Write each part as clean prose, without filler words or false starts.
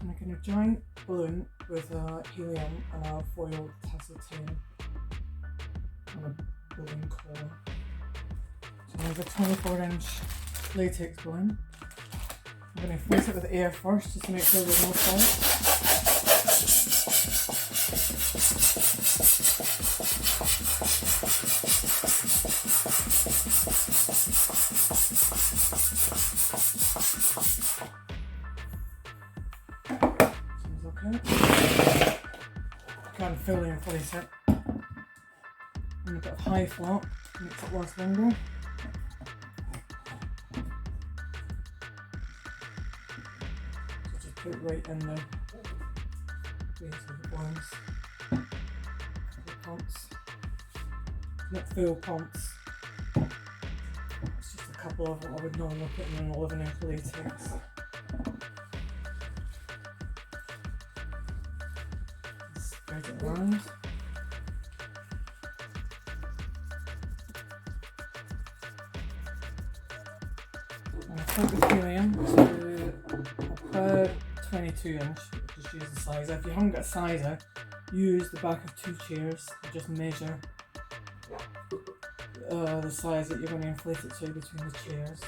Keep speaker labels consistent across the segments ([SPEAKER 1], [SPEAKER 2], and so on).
[SPEAKER 1] I'm making a giant balloon with a helium and a foiled tassel tail and a balloon core. So I have a 24-inch latex balloon. I'm going to inflate it with air first just to make sure there's no salt. Seems okay. I can't fully inflate it. And a bit of high flop makes it last longer. So just put it right in the base of the balloons. Pumps. Not full pumps. It's just a couple of them I would normally put in an 11-inch latex. Spread it around. And I put the helium to about 22-inch. Just use the sizer. If you haven't got a sizer, use the back of 2 chairs and just measure the size that you're going to inflate it to between the chairs.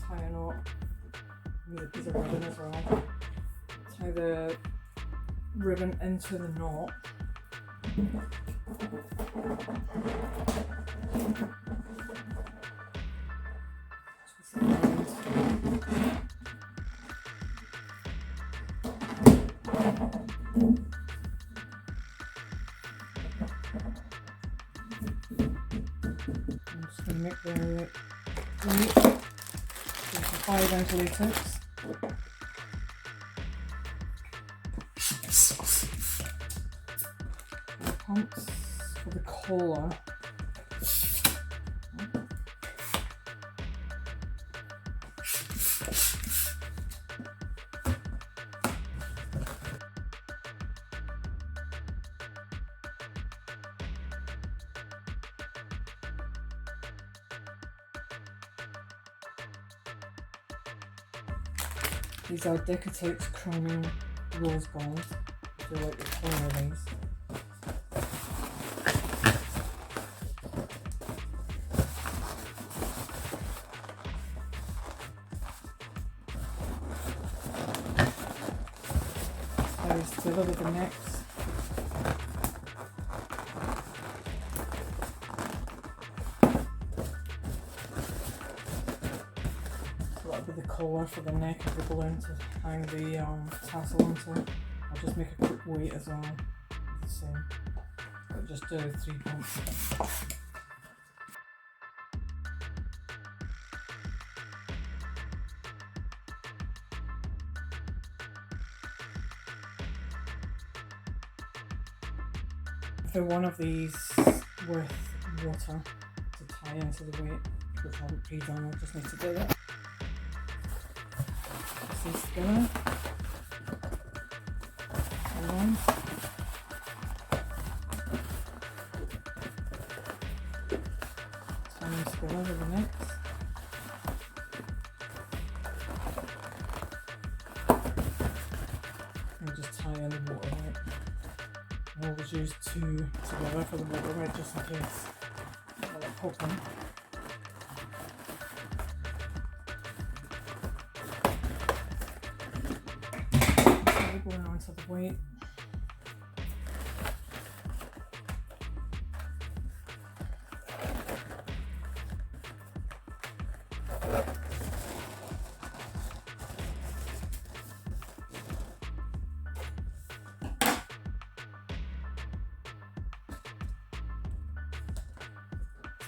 [SPEAKER 1] Tie a knot. Need a piece of ribbon as well. Tie the ribbon into the knot. Twist it around. I'm just going to make the weight. There's a 5-inch latex. Pumps for the collar. These are Decor chromium rose balls. They're like the corner of these. Together with the necks. So that'll be the collar for the neck of the balloon to hang the tassel onto. I'll just make a quick weight as well. The same. But just do 3 pumps. For one of these with water to tie into the weight, which I haven't pre-done, I just need to do that. Just these together. Hold on. Tie them together with the necks. And just tie in the water weight. I always use 2 together for the water weight just in case I like popping. So going on to the weight.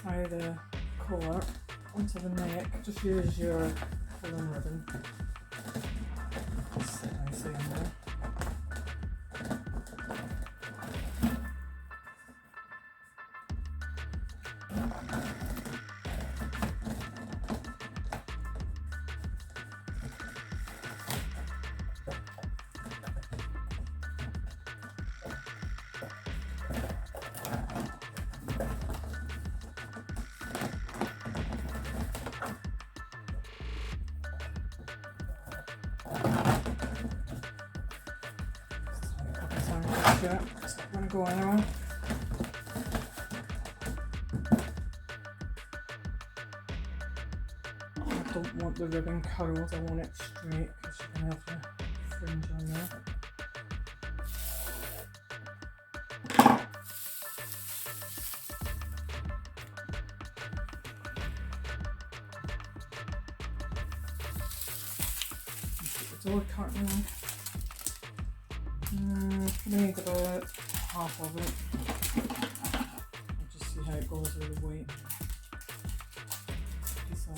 [SPEAKER 1] Tie the collar onto the neck. Just use your pulling ribbon. Sit nicely in there. it. It's not going to go anywhere. I don't want the ribbon curls, I want it straight because you're going to have the fringe on there. Door curtain. Probably need about half of it. I'll just see how it goes with the weight. So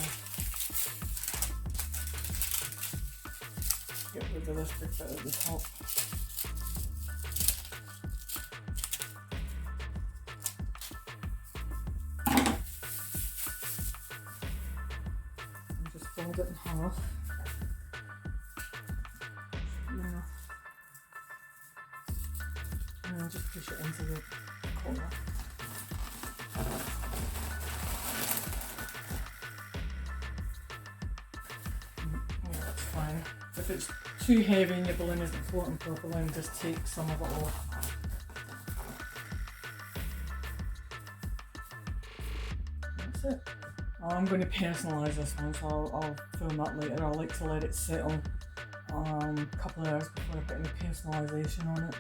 [SPEAKER 1] get rid of this big bit at the top. And just fold it in half. And then just push it into the corner. Yeah, that's fine. If it's too heavy and your balloon isn't floating properly, then just take some of it off. That's it. I'm going to personalise this one, so I'll film that later. I like to let it settle a couple of hours before I put any personalisation on it.